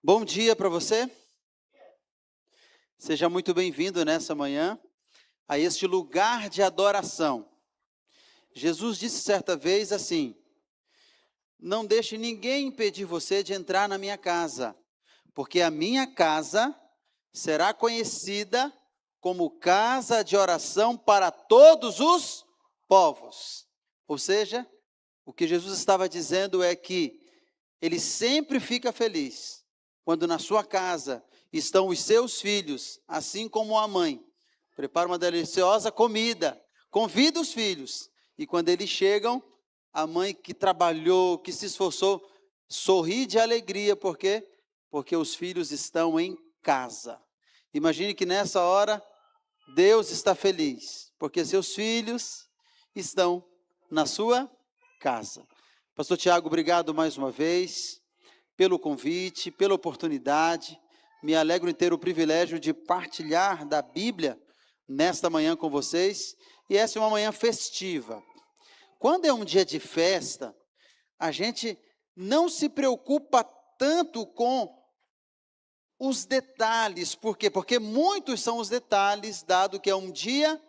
Bom dia para você. Seja muito bem-vindo nessa manhã a este lugar de adoração. Jesus disse certa vez assim: não deixe ninguém impedir você de entrar na minha casa, porque a minha casa será conhecida como casa de oração para todos os povos. Ou seja, o que Jesus estava dizendo é que ele sempre fica feliz quando na sua casa estão os seus filhos, assim como a mãe. Prepara uma deliciosa comida, convida os filhos, e quando eles chegam, a mãe que trabalhou, que se esforçou, sorri de alegria, por quê? Porque os filhos estão em casa. Imagine que nessa hora, Deus está feliz, porque seus filhos estão na sua casa. Pastor Tiago, obrigado mais uma vez pelo convite, pela oportunidade. Me alegro em ter o privilégio de partilhar da Bíblia nesta manhã com vocês. E essa é uma manhã festiva. Quando é um dia de festa, a gente não se preocupa tanto com os detalhes. Por quê? Porque muitos são os detalhes, dado que é um dia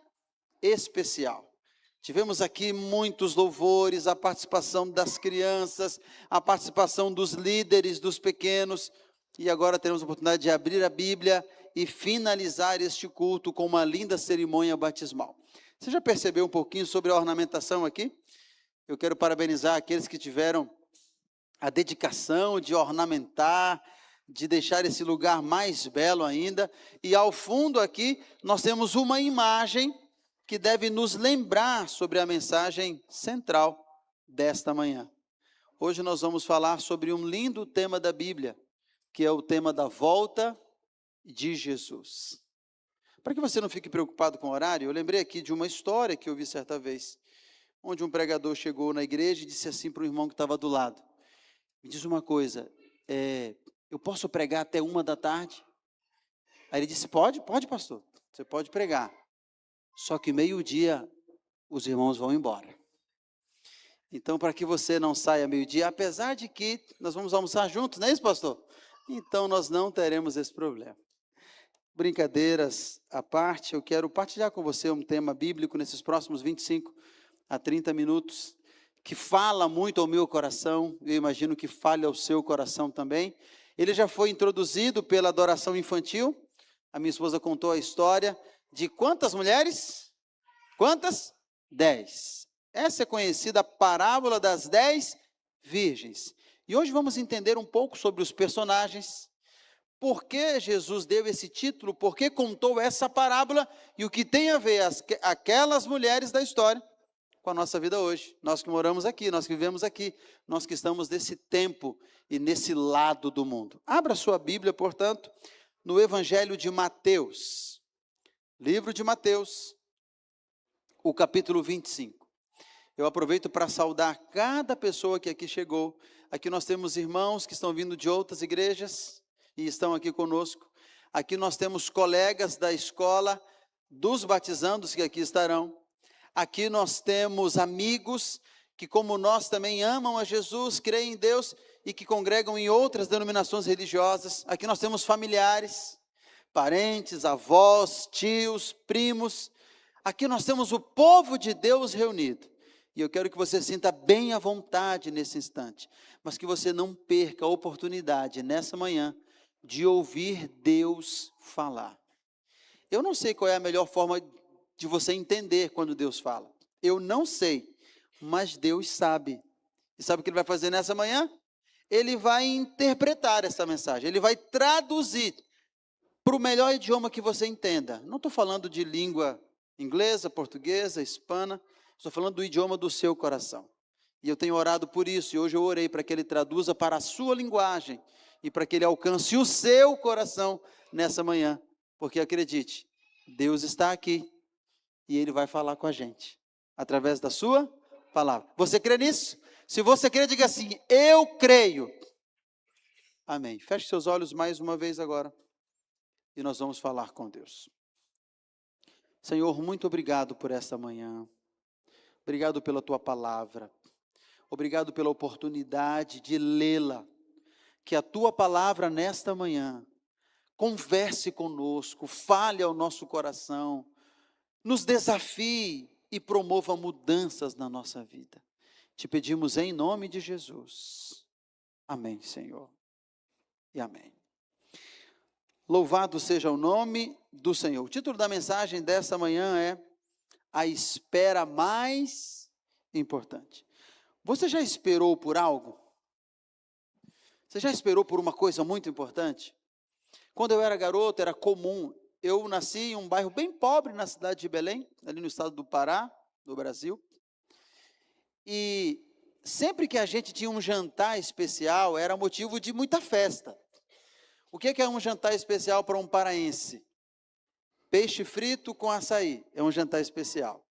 especial. Tivemos aqui muitos louvores, a participação das crianças, a participação dos líderes, dos pequenos, e agora teremos a oportunidade de abrir a Bíblia e finalizar este culto com uma linda cerimônia batismal. Você já percebeu um pouquinho sobre a ornamentação aqui? Eu quero parabenizar aqueles que tiveram a dedicação de ornamentar, de deixar esse lugar mais belo ainda, e ao fundo aqui nós temos uma imagem que deve nos lembrar sobre a mensagem central desta manhã. Hoje nós vamos falar sobre um lindo tema da Bíblia, que é o tema da volta de Jesus. Para que você não fique preocupado com o horário, eu lembrei aqui de uma história que eu vi certa vez, onde um pregador chegou na igreja e disse assim para o irmão que estava do lado: me diz uma coisa, eu posso pregar até 1 da tarde? Aí ele disse: pode pastor, você pode pregar. Só que meio-dia os irmãos vão embora. Então, para que você não saia meio-dia, apesar de que nós vamos almoçar juntos, não é isso, pastor? Então, nós não teremos esse problema. Brincadeiras à parte, eu quero partilhar com você um tema bíblico nesses próximos 25 a 30 minutos, que fala muito ao meu coração, eu imagino que fale ao seu coração também. Ele já foi introduzido pela adoração infantil. A minha esposa contou a história de quantas mulheres? Quantas? 10. Essa é conhecida a parábola das 10 virgens. E hoje vamos entender um pouco sobre os personagens, por que Jesus deu esse título, por que contou essa parábola e o que tem a ver aquelas mulheres da história com a nossa vida hoje. Nós que moramos aqui, nós que vivemos aqui, nós que estamos nesse tempo e nesse lado do mundo. Abra sua Bíblia, portanto, no Evangelho de Mateus. Livro de Mateus, o capítulo 25. Eu aproveito para saudar cada pessoa que aqui chegou. Aqui nós temos irmãos que estão vindo de outras igrejas e estão aqui conosco. Aqui nós temos colegas da escola dos batizandos que aqui estarão. Aqui nós temos amigos que, como nós, também amam a Jesus, creem em Deus e que congregam em outras denominações religiosas. Aqui nós temos familiares, parentes, avós, tios, primos. Aqui nós temos o povo de Deus reunido. E eu quero que você sinta bem à vontade nesse instante, mas que você não perca a oportunidade nessa manhã de ouvir Deus falar. Eu não sei qual é a melhor forma de você entender quando Deus fala. Eu não sei, mas Deus sabe. E sabe o que Ele vai fazer nessa manhã? Ele vai interpretar essa mensagem, Ele vai traduzir para o melhor idioma que você entenda. Não estou falando de língua inglesa, portuguesa, hispana, estou falando do idioma do seu coração. E eu tenho orado por isso, e hoje eu orei para que Ele traduza para a sua linguagem, e para que Ele alcance o seu coração nessa manhã. Porque acredite, Deus está aqui, e Ele vai falar com a gente, através da sua palavra. Você crê nisso? Se você crê, diga assim: eu creio. Amém. Feche seus olhos mais uma vez agora. E nós vamos falar com Deus. Senhor, muito obrigado por esta manhã. Obrigado pela Tua palavra. Obrigado pela oportunidade de lê-la. que a tua palavra nesta manhã converse conosco, fale ao nosso coração, nos desafie e promova mudanças na nossa vida. Te pedimos em nome de Jesus. Amém, Senhor. E amém. Louvado seja o nome do Senhor. O título da mensagem desta manhã é A Espera Mais Importante. Você já esperou por algo? Você já esperou por uma coisa muito importante? Quando eu era garoto, era comum. Eu nasci em um bairro bem pobre na cidade de Belém, ali no estado do Pará, no Brasil. E sempre que a gente tinha um jantar especial, era motivo de muita festa. O que é um jantar especial para um paraense? Peixe frito com açaí, é um jantar especial.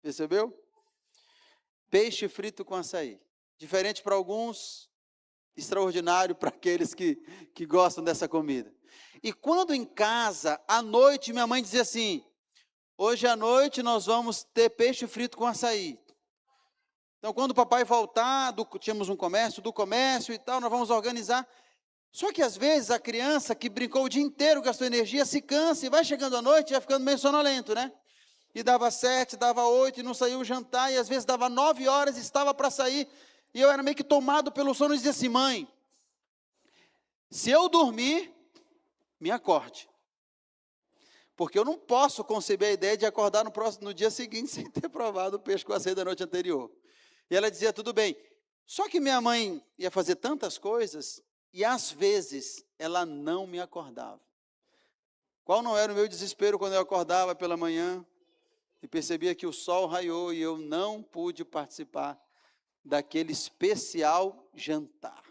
Percebeu? Peixe frito com açaí. Diferente para alguns, extraordinário para aqueles que gostam dessa comida. E quando em casa, à noite, minha mãe dizia assim, hoje à noite nós vamos ter peixe frito com açaí. Então quando o papai voltar, tínhamos um comércio, do comércio e tal, nós vamos organizar. Só que às vezes a criança que brincou o dia inteiro, gastou energia, se cansa e vai chegando à noite, vai ficando meio sonolento, né? E dava 7, dava 8 e não saiu o jantar, e às vezes dava 9 horas e estava para sair, e eu era meio que tomado pelo sono e dizia assim, mãe, se eu dormir, me acorde. Porque eu não posso conceber a ideia de acordar no dia seguinte sem ter provado o peixe com açaí da noite anterior. E ela dizia, tudo bem. Só que minha mãe ia fazer tantas coisas, e às vezes ela não me acordava. Qual não era o meu desespero quando eu acordava pela manhã e percebia que o sol raiou e eu não pude participar daquele especial jantar.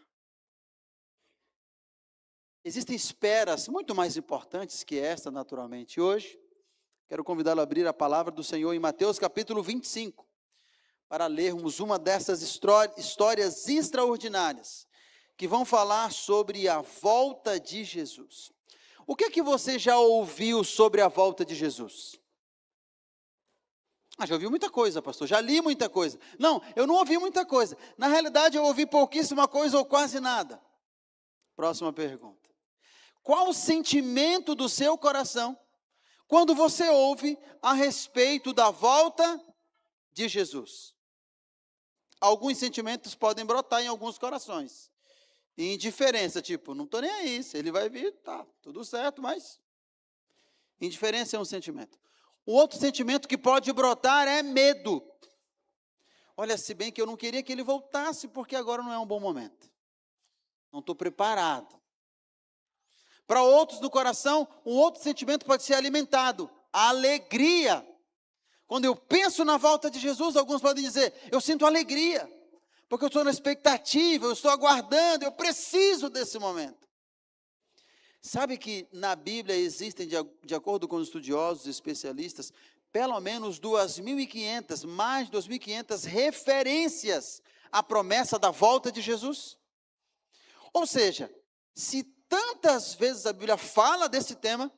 Existem esperas muito mais importantes que esta, naturalmente. Hoje, quero convidá-lo a abrir a palavra do Senhor em Mateus capítulo 25, para lermos uma dessas histórias extraordinárias, que vão falar sobre a volta de Jesus. O que você já ouviu sobre a volta de Jesus? Já ouvi muita coisa, pastor, já li muita coisa. Não, eu não ouvi muita coisa. Na realidade, eu ouvi pouquíssima coisa ou quase nada. Próxima pergunta. Qual o sentimento do seu coração quando você ouve a respeito da volta de Jesus? Alguns sentimentos podem brotar em alguns corações. Indiferença, tipo, não estou nem aí, se ele vai vir, tá, tudo certo, mas indiferença é um sentimento. O outro sentimento que pode brotar é medo. Olha, se bem que eu não queria que ele voltasse, porque agora não é um bom momento. Não estou preparado. Para outros no coração, um outro sentimento pode ser alimentado, a alegria. Quando eu penso na volta de Jesus, alguns podem dizer, eu sinto alegria, porque eu estou na expectativa, eu estou aguardando, eu preciso desse momento. Sabe que na Bíblia existem, de acordo com os estudiosos e especialistas, pelo menos 2.500, mais de 2.500 referências à promessa da volta de Jesus? Ou seja, se tantas vezes a Bíblia fala desse tema,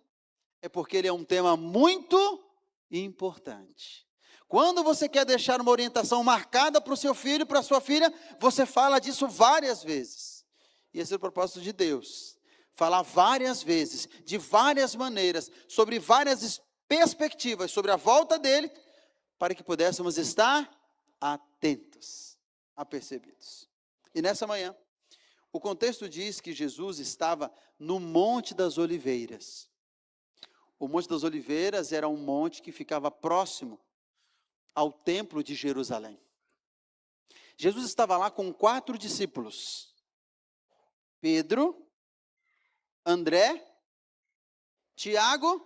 é porque ele é um tema muito importante. Quando você quer deixar uma orientação marcada para o seu filho, para a sua filha, você fala disso várias vezes. E esse é o propósito de Deus. Falar várias vezes, de várias maneiras, sobre várias perspectivas, sobre a volta dele, para que pudéssemos estar atentos, apercebidos. E nessa manhã, o contexto diz que Jesus estava no Monte das Oliveiras. O Monte das Oliveiras era um monte que ficava próximo ao Templo de Jerusalém. Jesus estava lá com 4 discípulos. Pedro, André, Tiago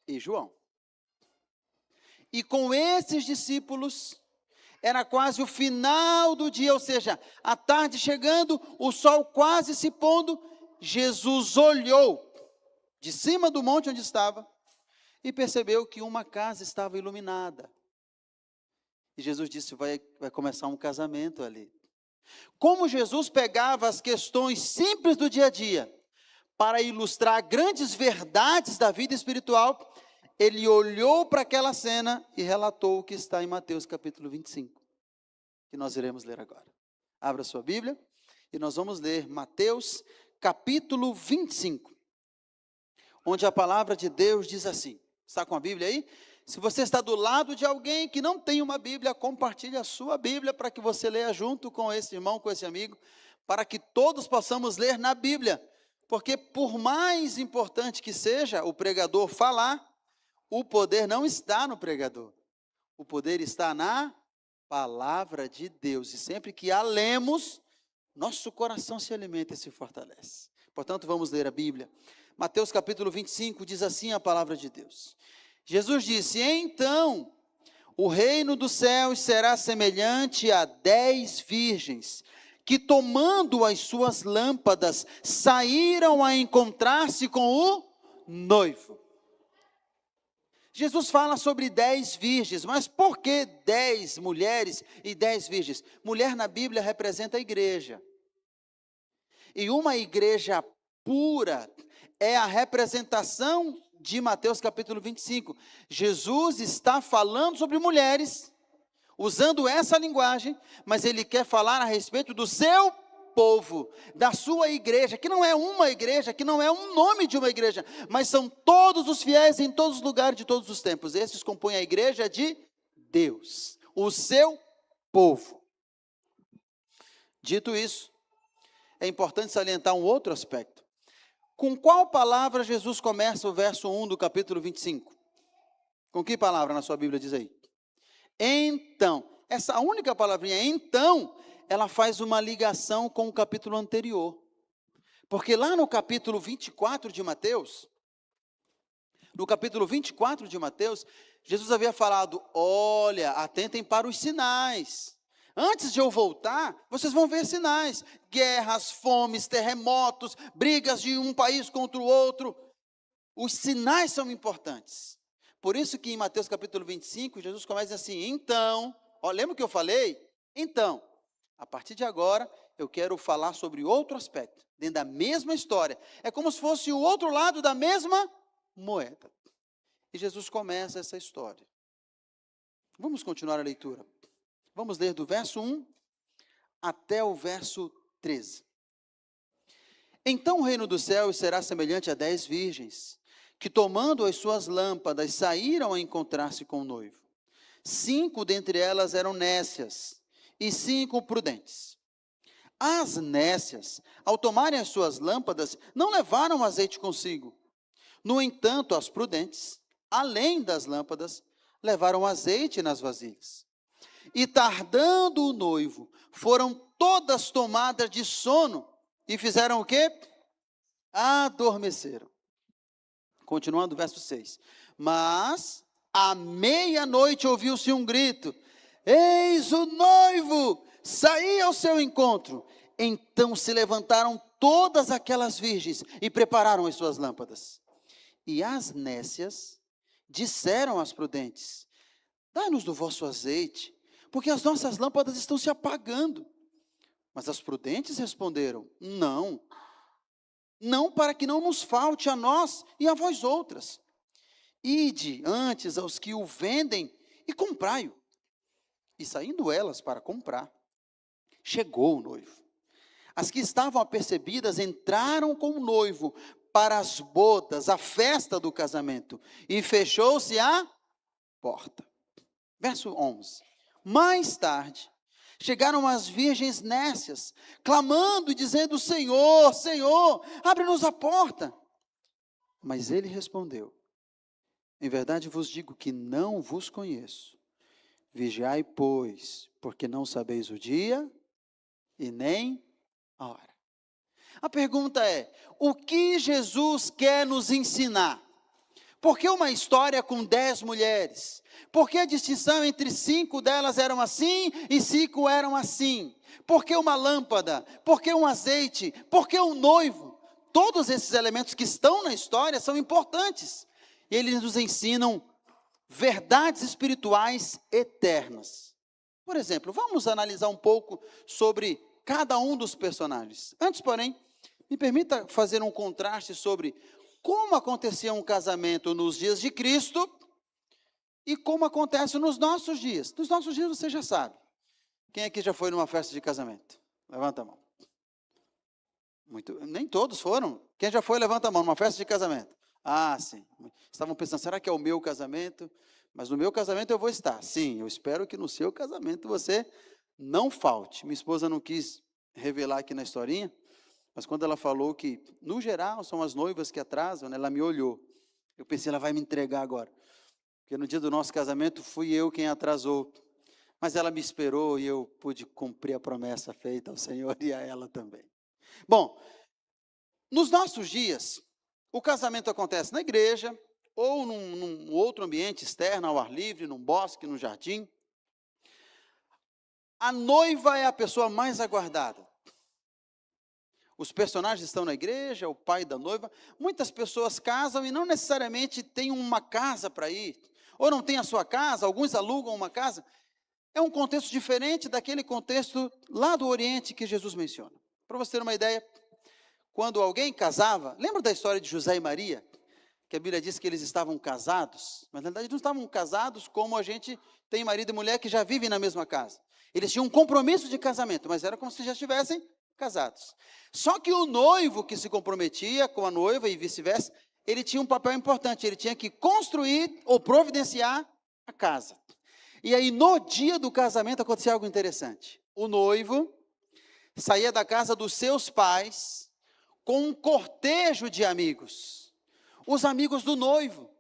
e João. E com esses discípulos, era quase o final do dia, ou seja, a tarde chegando, o sol quase se pondo, Jesus olhou de cima do monte onde estava e percebeu que uma casa estava iluminada. E Jesus disse, vai começar um casamento ali. Como Jesus pegava as questões simples do dia a dia, para ilustrar grandes verdades da vida espiritual, ele olhou para aquela cena e relatou o que está em Mateus capítulo 25, que nós iremos ler agora. Abra sua Bíblia e nós vamos ler Mateus capítulo 25, onde a palavra de Deus diz assim. Está com a Bíblia aí? Se você está do lado de alguém que não tem uma Bíblia, compartilhe a sua Bíblia para que você leia junto com esse irmão, com esse amigo, para que todos possamos ler na Bíblia. Porque por mais importante que seja o pregador falar, o poder não está no pregador. O poder está na palavra de Deus. E sempre que a lemos, nosso coração se alimenta e se fortalece. Portanto, vamos ler a Bíblia. Mateus capítulo 25 diz assim a palavra de Deus. Jesus disse: então, o reino dos céus será semelhante a 10 virgens, que tomando as suas lâmpadas, saíram a encontrar-se com o noivo. Jesus fala sobre 10 virgens, mas por que 10 mulheres e 10 virgens? Mulher na Bíblia representa a igreja. E uma igreja pura é a representação de Mateus capítulo 25. Jesus está falando sobre mulheres, usando essa linguagem, mas ele quer falar a respeito do seu povo, da sua igreja, que não é uma igreja, que não é um nome de uma igreja, mas são todos os fiéis em todos os lugares de todos os tempos. Esses compõem a igreja de Deus, o seu povo. Dito isso, é importante salientar um outro aspecto. Com qual palavra Jesus começa o verso 1 do capítulo 25? Com que palavra na sua Bíblia diz aí? Então, essa única palavrinha, então, ela faz uma ligação com o capítulo anterior. Porque lá no capítulo 24 de Mateus, Jesus havia falado: olha, atentem para os sinais. Antes de eu voltar, vocês vão ver sinais. Guerras, fomes, terremotos, brigas de um país contra o outro. Os sinais são importantes. Por isso que em Mateus capítulo 25, Jesus começa assim: então, lembra o que eu falei? Então, a partir de agora, eu quero falar sobre outro aspecto, dentro da mesma história. É como se fosse o outro lado da mesma moeda. E Jesus começa essa história. Vamos continuar a leitura. Vamos ler do verso 1 até o verso 13. Então o reino dos céus será semelhante a 10 virgens, que tomando as suas lâmpadas, saíram a encontrar-se com o noivo. 5 dentre elas eram nécias, e 5 prudentes. As nécias, ao tomarem as suas lâmpadas, não levaram azeite consigo. No entanto, as prudentes, além das lâmpadas, levaram azeite nas vasilhas. E tardando o noivo, foram todas tomadas de sono, e fizeram o quê? Adormeceram. Continuando o verso 6. Mas, à meia-noite, ouviu-se um grito: eis o noivo, saí ao seu encontro. Então se levantaram todas aquelas virgens e prepararam as suas lâmpadas. E as nécias disseram às prudentes: dai-nos do vosso azeite, porque as nossas lâmpadas estão se apagando. Mas as prudentes responderam: não, para que não nos falte a nós e a vós outras. Ide antes aos que o vendem e comprai-o. E saindo elas para comprar, chegou o noivo. As que estavam apercebidas entraram com o noivo para as bodas, a festa do casamento, e fechou-se a porta. Verso 11. Mais tarde, chegaram as virgens nécias, clamando e dizendo: Senhor, Senhor, abre-nos a porta. Mas ele respondeu: em verdade vos digo que não vos conheço. Vigiai, pois, porque não sabeis o dia e nem a hora. A pergunta é: o que Jesus quer nos ensinar? Por que uma história com 10 mulheres? Por que a distinção entre 5 delas eram assim e 5 eram assim? Por que uma lâmpada? Por que um azeite? Por que um noivo? Todos esses elementos que estão na história são importantes. E eles nos ensinam verdades espirituais eternas. Por exemplo, vamos analisar um pouco sobre cada um dos personagens. Antes, porém, me permita fazer um contraste sobre como acontecia um casamento nos dias de Cristo e como acontece nos nossos dias. Nos nossos dias você já sabe. Quem aqui já foi numa festa de casamento? Levanta a mão. Nem todos foram. Quem já foi, levanta a mão, numa festa de casamento. Ah, sim. Estavam pensando, será que é o meu casamento? Mas no meu casamento eu vou estar. Sim, eu espero que no seu casamento você não falte. Minha esposa não quis revelar aqui na historinha, mas quando ela falou que, no geral, são as noivas que atrasam, né, ela me olhou. Eu pensei, ela vai me entregar agora. Porque no dia do nosso casamento fui eu quem atrasou. Mas ela me esperou e eu pude cumprir a promessa feita ao Senhor e a ela também. Bom, nos nossos dias, o casamento acontece na igreja ou num outro ambiente externo, ao ar livre, num bosque, num jardim. A noiva é a pessoa mais aguardada. Os personagens estão na igreja, o pai da noiva. Muitas pessoas casam e não necessariamente têm uma casa para ir, ou não têm a sua casa, alguns alugam uma casa. É um contexto diferente daquele contexto lá do Oriente que Jesus menciona. Para você ter uma ideia, quando alguém casava, lembra da história de José e Maria? Que a Bíblia diz que eles estavam casados, mas na verdade não estavam casados como a gente tem marido e mulher que já vivem na mesma casa. Eles tinham um compromisso de casamento, mas era como se já estivessem casados. Só que o noivo que se comprometia com a noiva e vice-versa, ele tinha um papel importante, ele tinha que construir ou providenciar a casa. E aí no dia do casamento acontecia algo interessante. O noivo saía da casa dos seus pais com um cortejo de amigos. Os amigos do noivo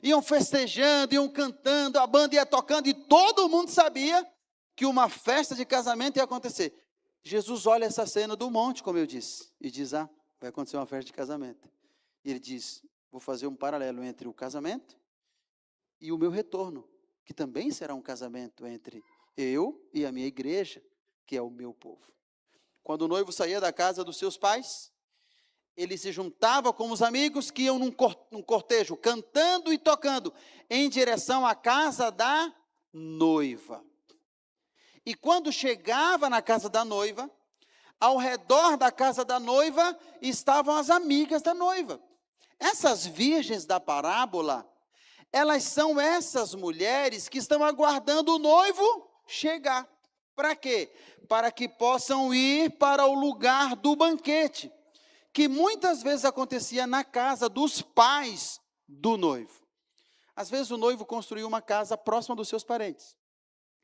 iam festejando, iam cantando, a banda ia tocando e todo mundo sabia que uma festa de casamento ia acontecer. Jesus olha essa cena do monte, como eu disse, e diz, vai acontecer uma festa de casamento. E ele diz, vou fazer um paralelo entre o casamento e o meu retorno, que também será um casamento entre eu e a minha igreja, que é o meu povo. Quando o noivo saía da casa dos seus pais, ele se juntava com os amigos que iam num cortejo, cantando e tocando, em direção à casa da noiva. E quando chegava na casa da noiva, ao redor da casa da noiva estavam as amigas da noiva. Essas virgens da parábola, elas são essas mulheres que estão aguardando o noivo chegar. Para quê? Para que possam ir para o lugar do banquete, que muitas vezes acontecia na casa dos pais do noivo. Às vezes o noivo construiu uma casa próxima dos seus parentes.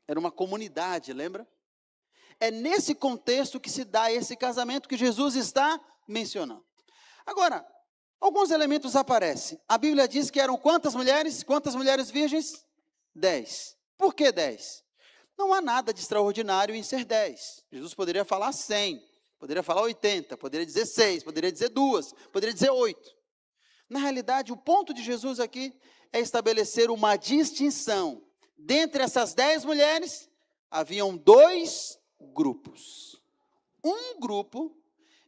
Era uma comunidade, lembra? É nesse contexto que se dá esse casamento que Jesus está mencionando. Agora, alguns elementos aparecem. A Bíblia diz que eram quantas mulheres? Quantas mulheres virgens? 10. Por que 10? Não há nada de extraordinário em ser 10. Jesus poderia falar 100, poderia falar 80, poderia dizer 6, poderia dizer 2, poderia dizer 8. Na realidade, o ponto de Jesus aqui é estabelecer uma distinção. Dentre essas 10 mulheres, haviam 2 grupos. Um grupo,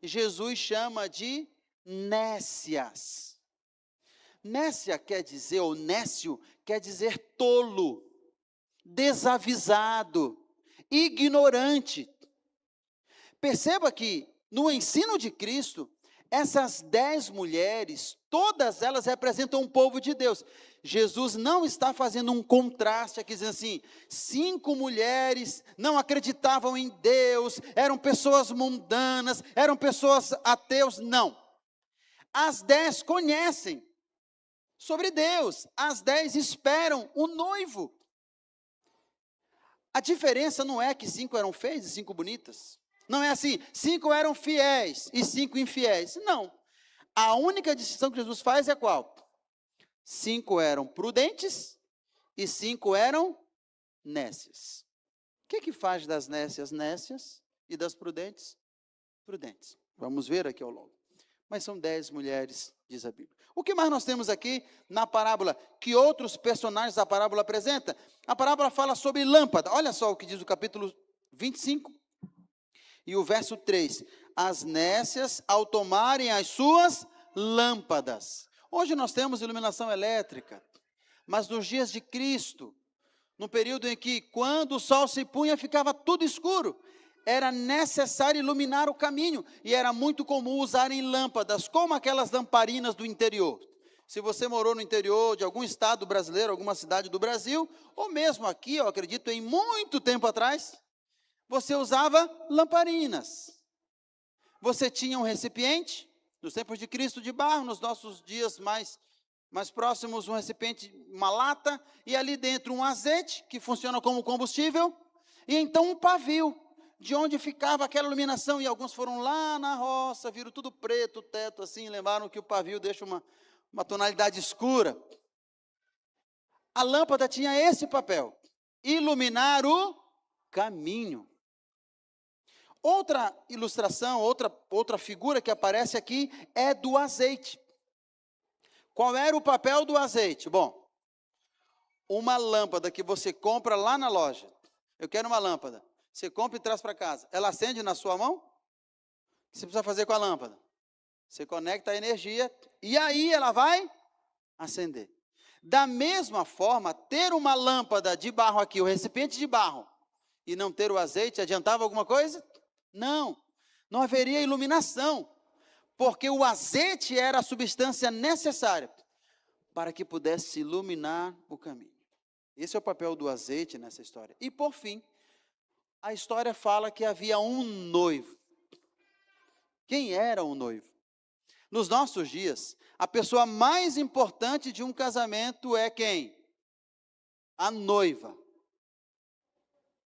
Jesus chama de nécias. Nécia quer dizer, ou nécio, quer dizer tolo, desavisado, ignorante. Perceba que no ensino de Cristo, essas 10 mulheres, todas elas representam um povo de Deus. Jesus não está fazendo um contraste aqui, dizendo assim, 5 mulheres não acreditavam em Deus, eram pessoas mundanas, eram pessoas ateus, não. As 10 conhecem sobre Deus, as 10 esperam o noivo. A diferença não é que 5 eram feias e 5 bonitas. Não é assim, 5 eram fiéis e 5 infiéis. Não. A única distinção que Jesus faz é qual? 5 eram prudentes e 5 eram nécias. O que faz das nécias nécias e das prudentes prudentes? Vamos ver aqui ao longo. Mas são 10 mulheres, diz a Bíblia. O que mais nós temos aqui na parábola? Que outros personagens da parábola apresenta? A parábola fala sobre lâmpada. Olha só o que diz o capítulo 25 e o verso 3. As nécias, ao tomarem as suas lâmpadas. Hoje nós temos iluminação elétrica, mas nos dias de Cristo, no período em que, quando o sol se punha, ficava tudo escuro, era necessário iluminar o caminho, e era muito comum usarem lâmpadas, como aquelas lamparinas do interior. Se você morou no interior de algum estado brasileiro, alguma cidade do Brasil, ou mesmo aqui, eu acredito, em muito tempo atrás, você usava lamparinas. você tinha um recipiente, nos tempos de Cristo de barro, nos nossos dias mais próximos, um recipiente, uma lata, e ali dentro um azeite, que funciona como combustível, e então um pavio, de onde ficava aquela iluminação, e alguns foram lá na roça, viram tudo preto, o teto assim, lembraram que o pavio deixa uma tonalidade escura. A lâmpada tinha esse papel, iluminar o caminho. Outra ilustração, outra figura que aparece aqui é do azeite. Qual era o papel do azeite? Bom, uma lâmpada que você compra lá na loja. Eu quero uma lâmpada. Você compra e traz para casa. Ela acende na sua mão? O que você precisa fazer com a lâmpada? Você conecta a energia e aí ela vai acender. Da mesma forma, ter uma lâmpada de barro aqui, o recipiente de barro, e não ter o azeite, adiantava alguma coisa? Não, não haveria iluminação, porque o azeite era a substância necessária para que pudesse iluminar o caminho. Esse é o papel do azeite nessa história. E por fim, a história fala que havia um noivo. Quem era o noivo? Nos nossos dias, a pessoa mais importante de um casamento é quem? A noiva.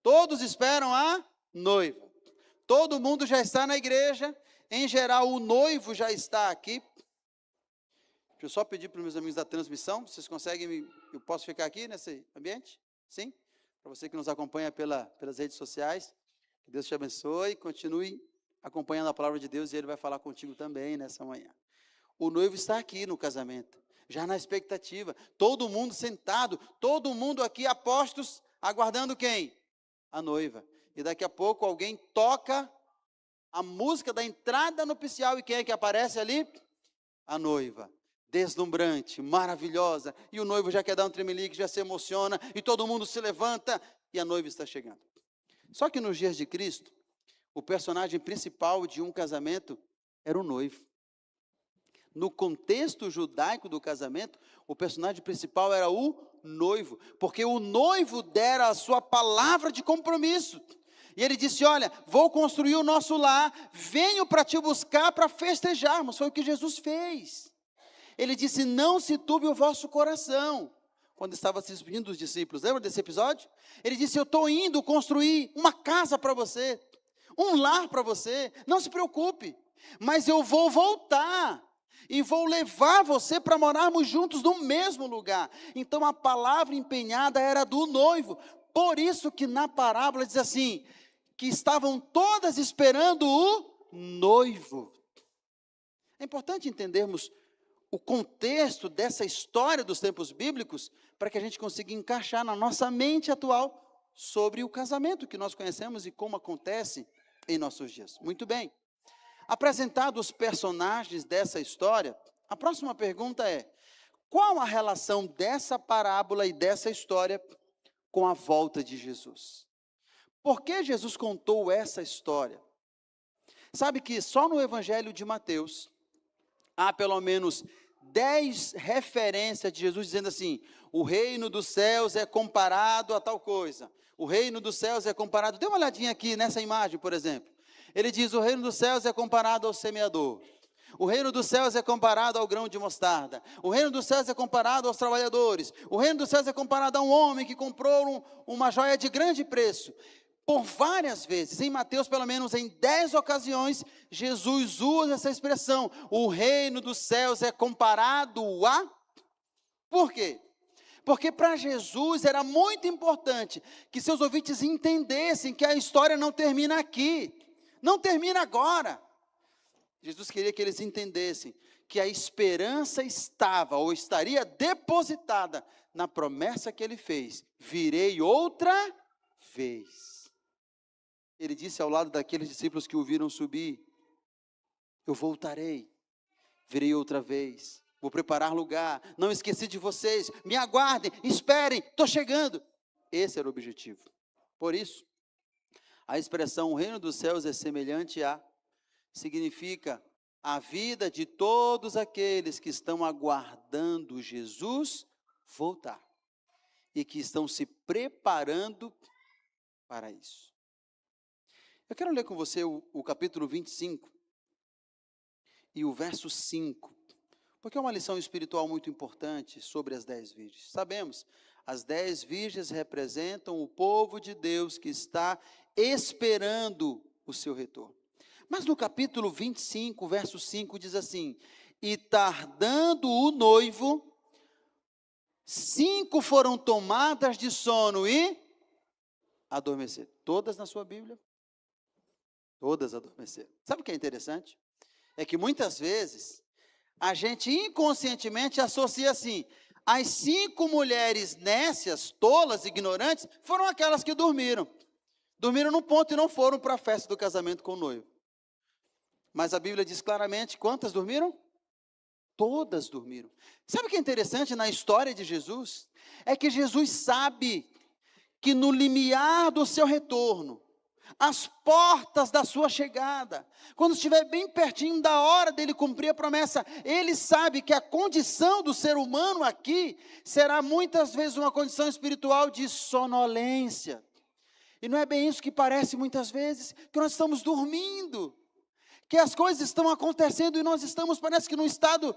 Todos esperam a noiva. Todo mundo já está na igreja, em geral o noivo já está aqui. Deixa eu só pedir para os meus amigos da transmissão, vocês conseguem, eu posso ficar aqui nesse ambiente? Sim? Para você que nos acompanha pelas redes sociais, que Deus te abençoe, continue acompanhando a palavra de Deus e Ele vai falar contigo também nessa manhã. O noivo está aqui no casamento, já na expectativa, todo mundo sentado, todo mundo aqui a postos, aguardando quem? A noiva. E daqui a pouco alguém toca a música da entrada nupcial e quem é que aparece ali? A noiva. Deslumbrante, maravilhosa, e o noivo já quer dar um tremelique, já se emociona, e todo mundo se levanta, e a noiva está chegando. Só que nos dias de Cristo, o personagem principal de um casamento era o noivo. No contexto judaico do casamento, o personagem principal era o noivo, porque o noivo dera a sua palavra de compromisso. E ele disse, olha, vou construir o nosso lar, venho para te buscar para festejarmos. Foi o que Jesus fez. Ele disse, não se turbe o vosso coração. Quando estava se despedindo dos discípulos, lembra desse episódio? Ele disse, eu estou indo construir uma casa para você, um lar para você, não se preocupe, mas eu vou voltar e vou levar você para morarmos juntos no mesmo lugar. Então a palavra empenhada era do noivo, por isso que na parábola diz assim, que estavam todas esperando o noivo. É importante entendermos o contexto dessa história dos tempos bíblicos, para que a gente consiga encaixar na nossa mente atual sobre o casamento que nós conhecemos e como acontece em nossos dias. Muito bem. Apresentados os personagens dessa história, a próxima pergunta é, qual a relação dessa parábola e dessa história com a volta de Jesus? Por que Jesus contou essa história? Sabe que só no Evangelho de Mateus, há pelo menos 10 referências de Jesus dizendo assim, o reino dos céus é comparado a tal coisa, o reino dos céus é comparado, dê uma olhadinha aqui nessa imagem, por exemplo, ele diz, o reino dos céus é comparado ao semeador, o reino dos céus é comparado ao grão de mostarda, o reino dos céus é comparado aos trabalhadores, o reino dos céus é comparado a um homem que comprou uma joia de grande preço. Por várias vezes, em Mateus, pelo menos em 10 ocasiões, Jesus usa essa expressão, o reino dos céus é comparado a... Por quê? Porque para Jesus era muito importante que seus ouvintes entendessem que a história não termina aqui, não termina agora. Jesus queria que eles entendessem que a esperança estava ou estaria depositada na promessa que ele fez, virei outra vez. Ele disse ao lado daqueles discípulos que o viram subir, eu voltarei, virei outra vez, vou preparar lugar, não esqueci de vocês, me aguardem, esperem, estou chegando. Esse era o objetivo. Por isso, a expressão o reino dos céus é semelhante a, significa a vida de todos aqueles que estão aguardando Jesus voltar e que estão se preparando para isso. Eu quero ler com você o capítulo 25 e o verso 5, porque é uma lição espiritual muito importante sobre as 10 virgens. Sabemos, as 10 virgens representam o povo de Deus que está esperando o seu retorno. Mas no capítulo 25, verso 5, diz assim: e tardando o noivo, 5 foram tomadas de sono e adormeceram. Todas na sua Bíblia? Todas adormeceram. Sabe o que é interessante? É que muitas vezes a gente inconscientemente associa assim: as 5 mulheres nécias, tolas, ignorantes, foram aquelas que dormiram. Dormiram no ponto e não foram para a festa do casamento com o noivo. Mas a Bíblia diz claramente, quantas dormiram? Todas dormiram. Sabe o que é interessante na história de Jesus? É que Jesus sabe que no limiar do seu retorno, as portas da sua chegada, quando estiver bem pertinho da hora dele cumprir a promessa, ele sabe que a condição do ser humano aqui será muitas vezes uma condição espiritual de sonolência. E não é bem isso que parece muitas vezes, que nós estamos dormindo, que as coisas estão acontecendo e nós estamos, parece que num estado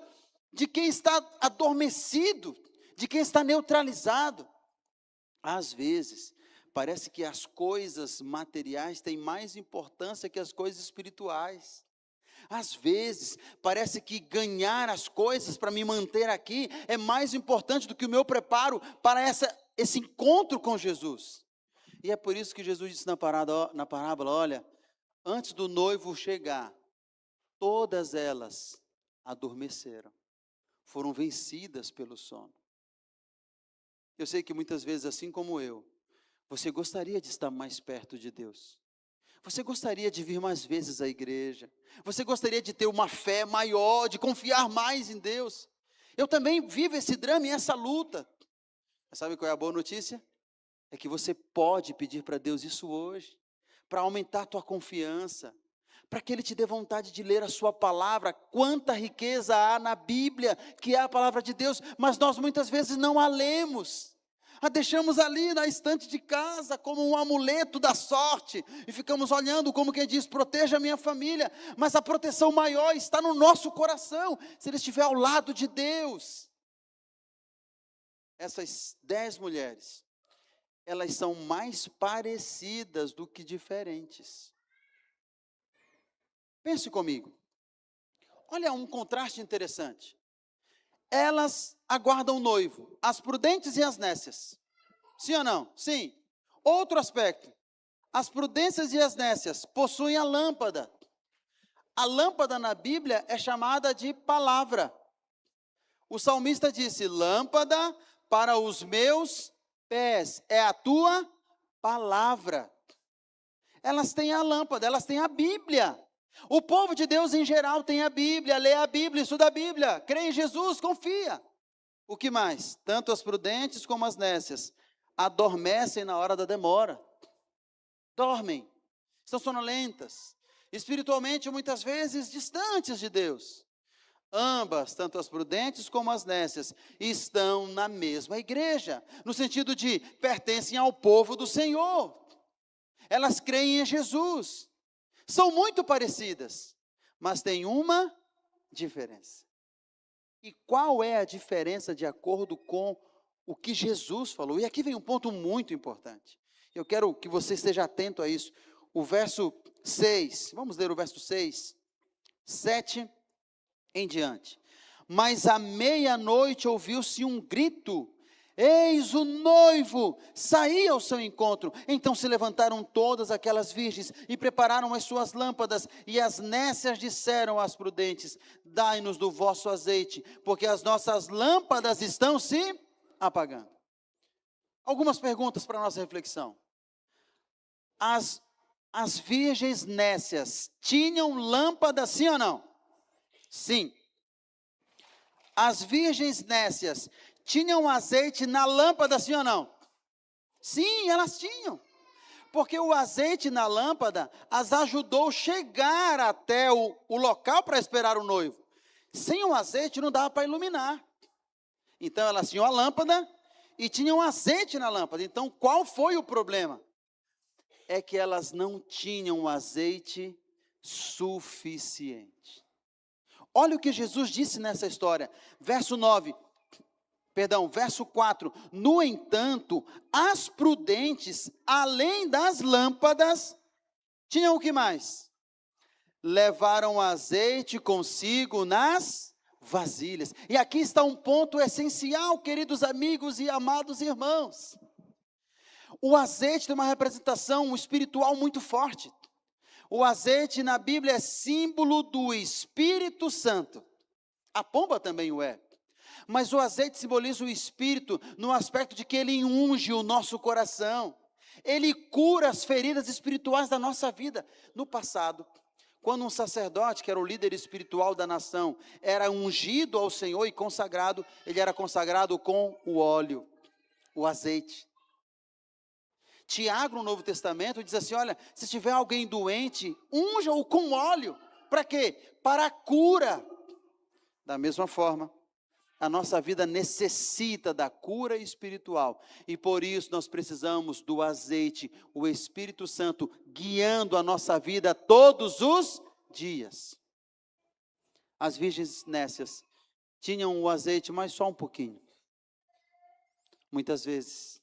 de quem está adormecido, de quem está neutralizado. Às vezes, parece que as coisas materiais têm mais importância que as coisas espirituais. Às vezes, parece que ganhar as coisas para me manter aqui é mais importante do que o meu preparo para esse encontro com Jesus. E é por isso que Jesus disse na parábola, olha, antes do noivo chegar, todas elas adormeceram, foram vencidas pelo sono. Eu sei que muitas vezes, assim como eu, você gostaria de estar mais perto de Deus. Você gostaria de vir mais vezes à igreja. Você gostaria de ter uma fé maior, de confiar mais em Deus. Eu também vivo esse drama e essa luta. Mas sabe qual é a boa notícia? É que você pode pedir para Deus isso hoje, para aumentar a tua confiança, para que Ele te dê vontade de ler a sua palavra. Quanta riqueza há na Bíblia, que é a palavra de Deus, mas nós muitas vezes não a lemos, a deixamos ali na estante de casa, como um amuleto da sorte, e ficamos olhando como quem diz, proteja a minha família, mas a proteção maior está no nosso coração, se ele estiver ao lado de Deus. Essas 10 mulheres, elas são mais parecidas do que diferentes. Pense comigo. Olha um contraste interessante. Elas aguardam o noivo, as prudentes e as nécias. Sim ou não? Sim. Outro aspecto. As prudentes e as nécias possuem a lâmpada. A lâmpada na Bíblia é chamada de palavra. O salmista disse, lâmpada para os meus pés é a tua palavra. Elas têm a lâmpada, elas têm a Bíblia. O povo de Deus em geral tem a Bíblia, lê a Bíblia, estuda a Bíblia, crê em Jesus, confia. O que mais? Tanto as prudentes como as nécias adormecem na hora da demora. Dormem, estão sonolentas, espiritualmente muitas vezes distantes de Deus. Ambas, tanto as prudentes como as nécias, estão na mesma igreja, no sentido de pertencem ao povo do Senhor. Elas creem em Jesus. São muito parecidas, mas tem uma diferença. E qual é a diferença de acordo com o que Jesus falou? E aqui vem um ponto muito importante. Eu quero que você esteja atento a isso. O verso 6, vamos ler o verso 6, 7 em diante. Mas à meia-noite ouviu-se um grito, eis o noivo, saía ao seu encontro. Então se levantaram todas aquelas virgens e prepararam as suas lâmpadas. E as nécias disseram às prudentes, dai-nos do vosso azeite, porque as nossas lâmpadas estão se apagando. Algumas perguntas para a nossa reflexão. As virgens nécias tinham lâmpadas, sim ou não? Sim. As virgens nécias tinham azeite na lâmpada, sim ou não? Sim, elas tinham. Porque o azeite na lâmpada as ajudou a chegar até o local para esperar o noivo. Sem o azeite não dava para iluminar. Então elas tinham a lâmpada e tinham azeite na lâmpada. Então qual foi o problema? É que elas não tinham azeite suficiente. Olha o que Jesus disse nessa história. Verso 4. No entanto, as prudentes, além das lâmpadas, tinham o que mais? Levaram azeite consigo nas vasilhas. E aqui está um ponto essencial, queridos amigos e amados irmãos. O azeite tem uma representação espiritual muito forte. O azeite na Bíblia é símbolo do Espírito Santo. A pomba também o é. Mas o azeite simboliza o Espírito no aspecto de que ele unge o nosso coração. Ele cura as feridas espirituais da nossa vida. No passado, quando um sacerdote, que era o líder espiritual da nação, era ungido ao Senhor e consagrado, ele era consagrado com o óleo, o azeite. Tiago, no Novo Testamento, diz assim, olha, se tiver alguém doente, unja-o com óleo. Para quê? Para a cura. Da mesma forma, a nossa vida necessita da cura espiritual. E por isso nós precisamos do azeite, o Espírito Santo, guiando a nossa vida todos os dias. As virgens nécias tinham o azeite, mas só um pouquinho. Muitas vezes,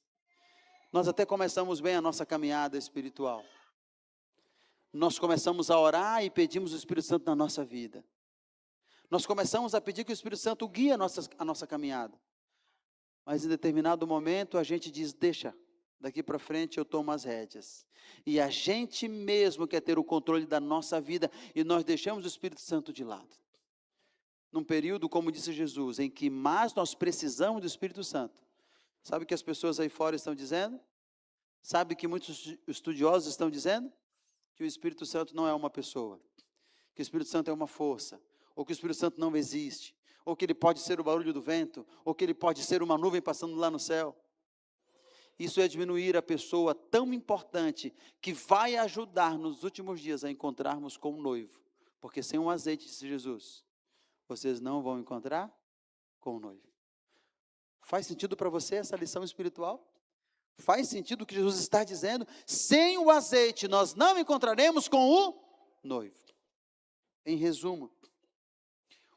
nós até começamos bem a nossa caminhada espiritual. Nós começamos a orar e pedimos o Espírito Santo na nossa vida. Nós começamos a pedir que o Espírito Santo guie a nossa caminhada. Mas em determinado momento a gente diz, deixa, daqui para frente eu tomo as rédeas. E a gente mesmo quer ter o controle da nossa vida e nós deixamos o Espírito Santo de lado. Num período, como disse Jesus, em que mais nós precisamos do Espírito Santo. Sabe o que as pessoas aí fora estão dizendo? Sabe o que muitos estudiosos estão dizendo? Que o Espírito Santo não é uma pessoa. Que o Espírito Santo é uma força. Ou que o Espírito Santo não existe. Ou que ele pode ser o barulho do vento. Ou que ele pode ser uma nuvem passando lá no céu. Isso é diminuir a pessoa tão importante que vai ajudar nos últimos dias a encontrarmos com o noivo. Porque sem um azeite, disse Jesus, vocês não vão encontrar com o noivo. Faz sentido para você essa lição espiritual? Faz sentido o que Jesus está dizendo? Sem o azeite nós não encontraremos com o noivo. Em resumo,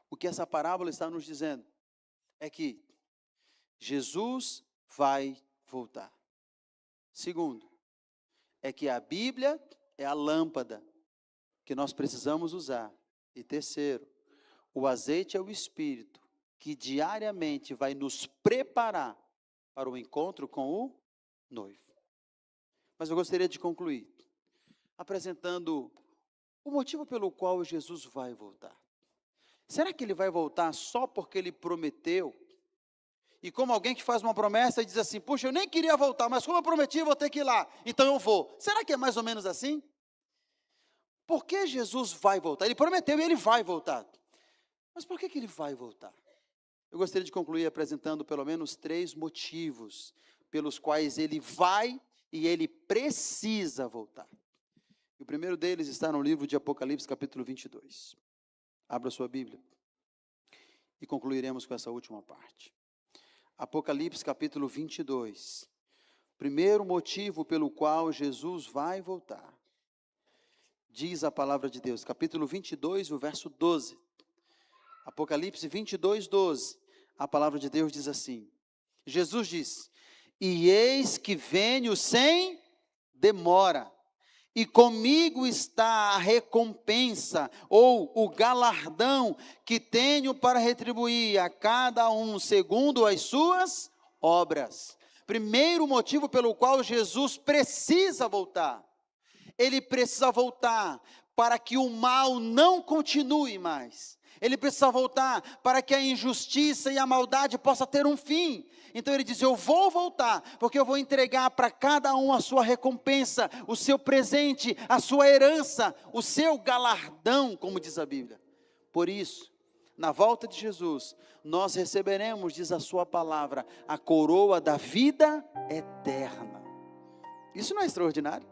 o que essa parábola está nos dizendo é que Jesus vai voltar. Segundo, é que a Bíblia é a lâmpada que nós precisamos usar. E terceiro, o azeite é o Espírito que diariamente vai nos preparar para o encontro com o noivo. Mas eu gostaria de concluir apresentando o motivo pelo qual Jesus vai voltar. Será que ele vai voltar só porque ele prometeu? E como alguém que faz uma promessa e diz assim, puxa, eu nem queria voltar, mas como eu prometi, eu vou ter que ir lá, então eu vou. Será que é mais ou menos assim? Por que Jesus vai voltar? Ele prometeu e ele vai voltar. Mas por que ele vai voltar? Eu gostaria de concluir apresentando pelo menos 3 motivos pelos quais ele vai e ele precisa voltar. O primeiro deles está no livro de Apocalipse, capítulo 22. Abra sua Bíblia e concluiremos com essa última parte. Apocalipse, capítulo 22. Primeiro motivo pelo qual Jesus vai voltar. Diz a palavra de Deus, capítulo 22, o verso 12. Apocalipse 22, 12. A palavra de Deus diz assim. Jesus diz, e eis que venho sem demora, e comigo está a recompensa, ou o galardão, que tenho para retribuir a cada um segundo as suas obras. Primeiro motivo pelo qual Jesus precisa voltar. Ele precisa voltar para que o mal não continue mais. Ele precisa voltar para que a injustiça e a maldade possa ter um fim. Então ele diz, eu vou voltar, porque eu vou entregar para cada um a sua recompensa, o seu presente, a sua herança, o seu galardão, como diz a Bíblia. Por isso, na volta de Jesus, nós receberemos, diz a sua palavra, a coroa da vida eterna. Isso não é extraordinário?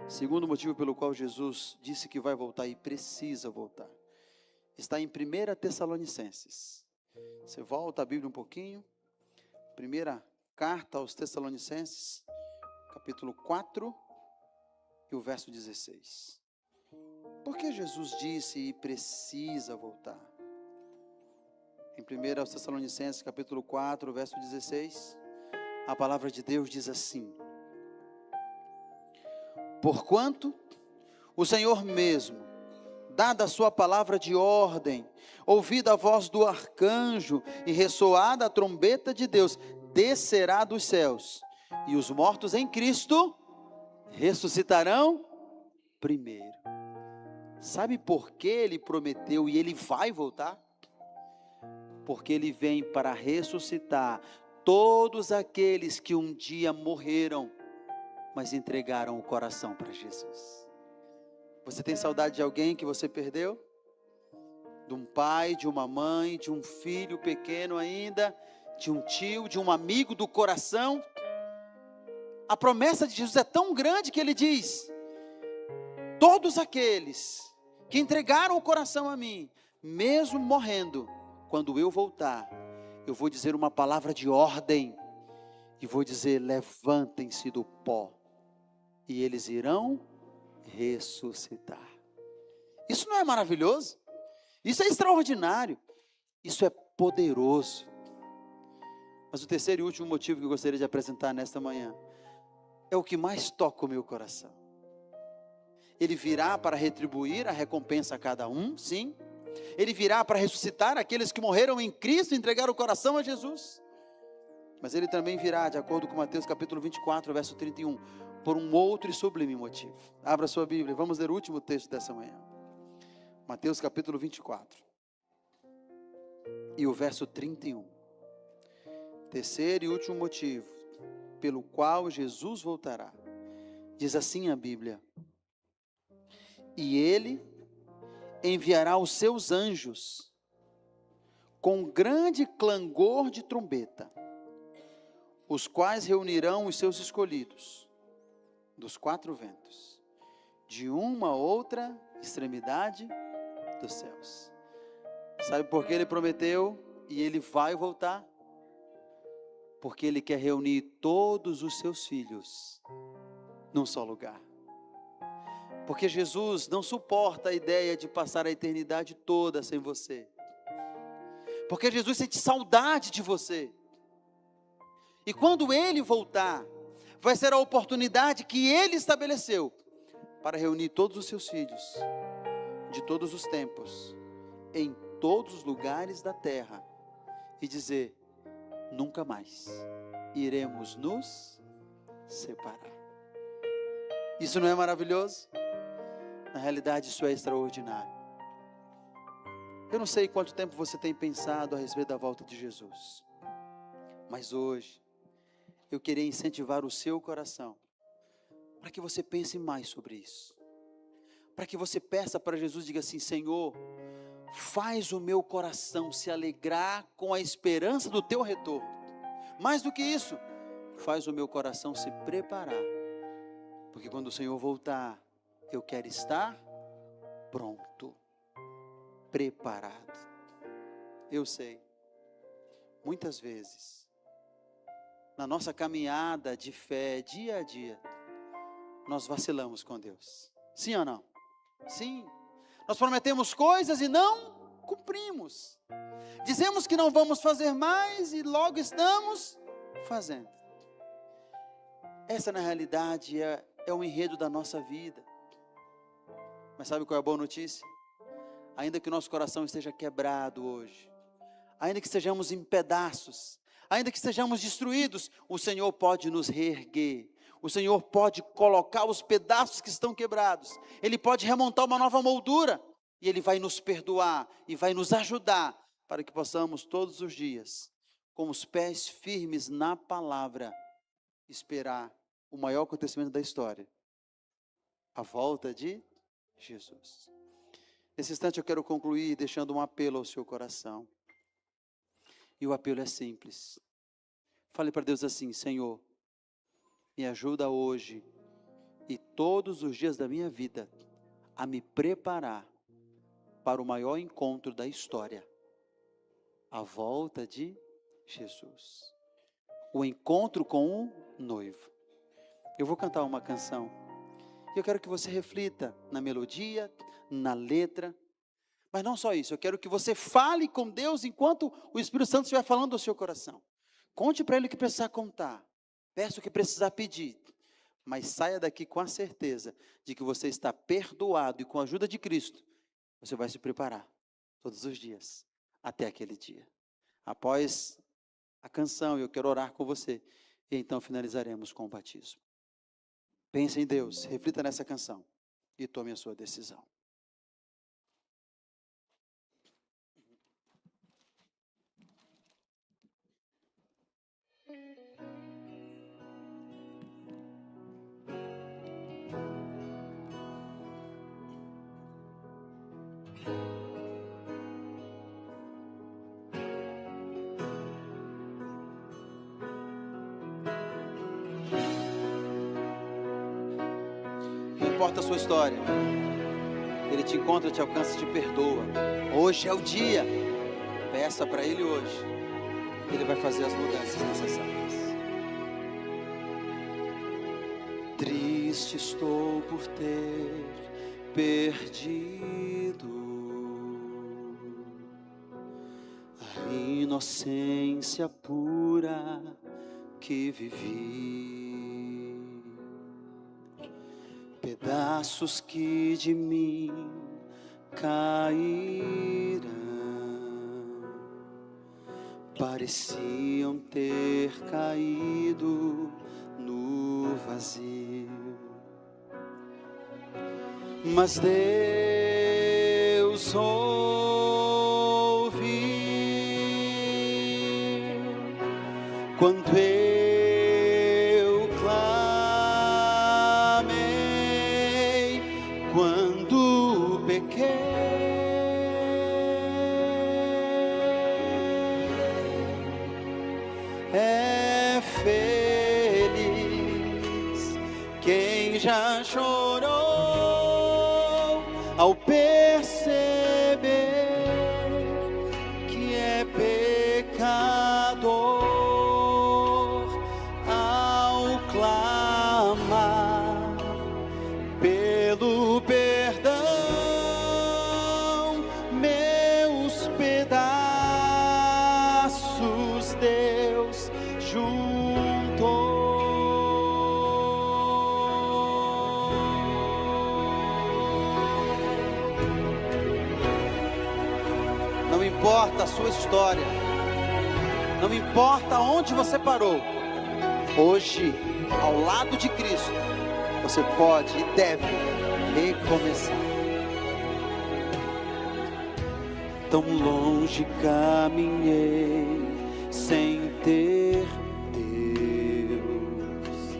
Segundo motivo pelo qual Jesus disse que vai voltar e precisa voltar, está em 1 Tessalonicenses. Você volta a Bíblia um pouquinho. Primeira carta aos Tessalonicenses, capítulo 4 e o verso 16. Por que Jesus disse e precisa voltar? Em 1 Tessalonicenses capítulo 4, verso 16, a palavra de Deus diz assim: porquanto o Senhor mesmo, dada a sua palavra de ordem, ouvida a voz do arcanjo e ressoada a trombeta de Deus, descerá dos céus, e os mortos em Cristo ressuscitarão primeiro. Sabe por que ele prometeu e ele vai voltar? Porque ele vem para ressuscitar todos aqueles que um dia morreram, mas entregaram o coração para Jesus. Você tem saudade de alguém que você perdeu? De um pai, de uma mãe, de um filho pequeno ainda, de um tio, de um amigo do coração? A promessa de Jesus é tão grande que ele diz: todos aqueles que entregaram o coração a mim, mesmo morrendo, quando eu voltar, eu vou dizer uma palavra de ordem, e vou dizer: levantem-se do pó, e eles irão ressuscitar. Isso não é maravilhoso? Isso é extraordinário, isso é poderoso. Mas o terceiro e último motivo que eu gostaria de apresentar nesta manhã, é o que mais toca o meu coração. Ele virá para retribuir a recompensa a cada um, sim. Ele virá para ressuscitar aqueles que morreram em Cristo e entregaram o coração a Jesus. Mas ele também virá, de acordo com Mateus capítulo 24, verso 31, por um outro e sublime motivo. Abra sua Bíblia, vamos ler o último texto dessa manhã. Mateus capítulo 24. E o verso 31. Terceiro e último motivo pelo qual Jesus voltará. Diz assim a Bíblia: e ele enviará os seus anjos com grande clangor de trombeta, os quais reunirão os seus escolhidos dos quatro ventos, de uma a outra extremidade dos céus. Sabe por que ele prometeu e ele vai voltar? Porque ele quer reunir todos os seus filhos num só lugar. Porque Jesus não suporta a ideia de passar a eternidade toda sem você. Porque Jesus sente saudade de você. E quando ele voltar, vai ser a oportunidade que ele estabeleceu para reunir todos os seus filhos, de todos os tempos, em todos os lugares da terra, e dizer: nunca mais iremos nos separar. Isso não é maravilhoso? Na realidade, isso é extraordinário. Eu não sei quanto tempo você tem pensado a respeito da volta de Jesus, mas hoje eu queria incentivar o seu coração para que você pense mais sobre isso, para que você peça para Jesus, diga assim: Senhor, faz o meu coração se alegrar com a esperança do teu retorno. Mais do que isso, faz o meu coração se preparar, porque quando o Senhor voltar, eu quero estar pronto, preparado. Eu sei, muitas vezes, na nossa caminhada de fé, dia a dia, nós vacilamos com Deus. Sim ou não? Sim. Nós prometemos coisas e não cumprimos. Dizemos que não vamos fazer mais e logo estamos fazendo. Essa, na realidade, é o enredo da nossa vida. Mas sabe qual é a boa notícia? Ainda que o nosso coração esteja quebrado hoje, ainda que estejamos em pedaços, ainda que estejamos destruídos, o Senhor pode nos reerguer. O Senhor pode colocar os pedaços que estão quebrados. Ele pode remontar uma nova moldura. E Ele vai nos perdoar e vai nos ajudar para que possamos todos os dias, com os pés firmes na palavra, esperar o maior acontecimento da história, a volta de Jesus. Nesse instante eu quero concluir deixando um apelo ao seu coração. E o apelo é simples. Fale para Deus assim: Senhor, me ajuda hoje e todos os dias da minha vida a me preparar para o maior encontro da história, a volta de Jesus, o encontro com o noivo. Eu vou cantar uma canção E eu quero que você reflita na melodia, na letra. Mas não só isso, eu quero que você fale com Deus enquanto o Espírito Santo estiver falando ao seu coração. Conte para Ele o que precisar contar. Peça o que precisar pedir. Mas saia daqui com a certeza de que você está perdoado e com a ajuda de Cristo, você vai se preparar todos os dias, até aquele dia. Após a canção, eu quero orar com você. E então finalizaremos com o batismo. Pense em Deus, reflita nessa canção e tome a sua decisão. Não importa a sua história, Ele te encontra, te alcança, te perdoa. Hoje é o dia. Peça para Ele hoje. Ele vai fazer as mudanças necessárias. Triste estou por ter perdido a inocência pura que vivi. Pedaços que de mim caíram pareciam ter caído no vazio, mas Deus ouviu quando eu clamei, quando pequei. É feliz quem já chorou ao perceber que é pecador, ao clamar pelo perdão, meus pedaços Deus juntou. Não importa a sua história, não importa onde você parou, hoje, ao lado de Cristo, você pode e deve recomeçar. Tão longe caminhei sem ter Deus,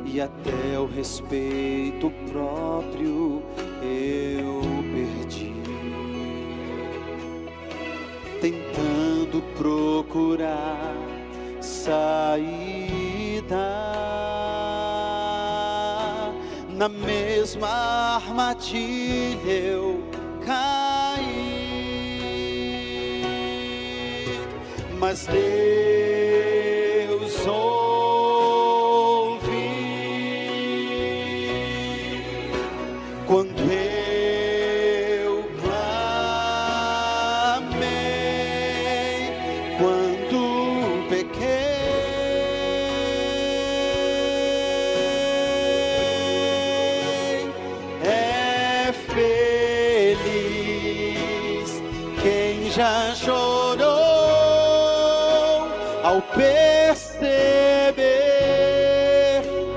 e até o respeito próprio eu perdi, tentando procurar saída. Na mesma armadilha eu caí, mas Deus ouviu quando eu clamei, quando pequei. Já chorou ao perceber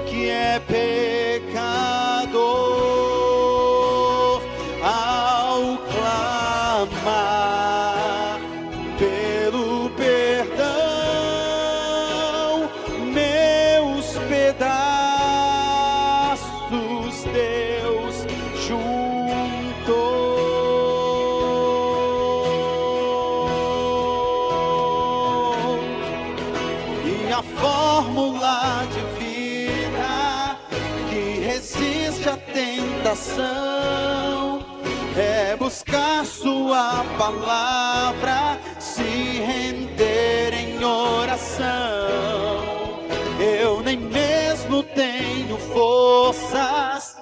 que é pecador, ao clamar pelo perdão, meus pedaços Deus juntou. A fórmula de vida que resiste à tentação é buscar sua palavra, se render em oração. Eu nem mesmo tenho forças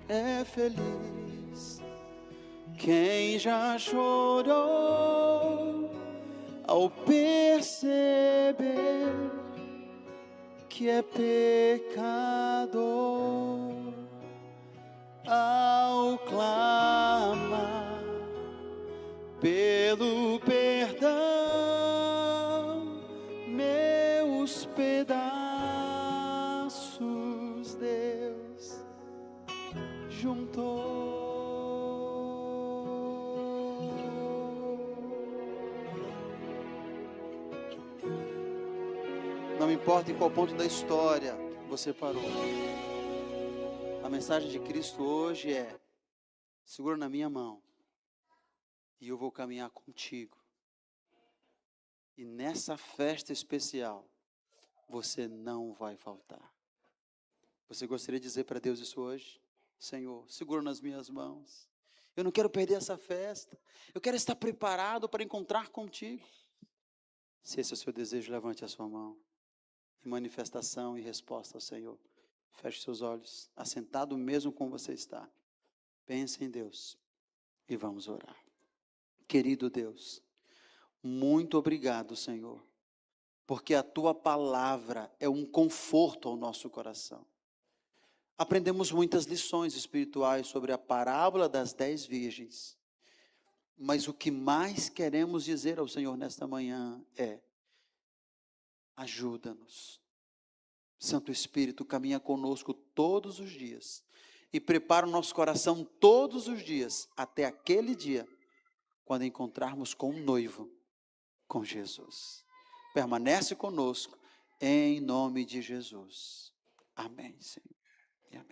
é feliz. Quem já chorou ao perceber que é pecador, ao clamar pelo perdão, meus pedaços Deus juntou. Não importa em qual ponto da história você parou, a mensagem de Cristo hoje é: segura na minha mão e eu vou caminhar contigo. E nessa festa especial, você não vai faltar. Você gostaria de dizer para Deus isso hoje? Senhor, segura nas minhas mãos. Eu não quero perder essa festa. Eu quero estar preparado para encontrar contigo. Se esse é o seu desejo, levante a sua mão. Em manifestação e resposta ao Senhor. Feche seus olhos, assentado mesmo como você está. Pense em Deus e vamos orar. Querido Deus, muito obrigado, Senhor, porque a Tua palavra é um conforto ao nosso coração. Aprendemos muitas lições espirituais sobre a parábola das 10 virgens, mas o que mais queremos dizer ao Senhor nesta manhã é: ajuda-nos. Santo Espírito, caminha conosco todos os dias e prepara o nosso coração todos os dias, até aquele dia, quando encontrarmos com o noivo, com Jesus. Permanece conosco, em nome de Jesus. Amém, Senhor. E amém.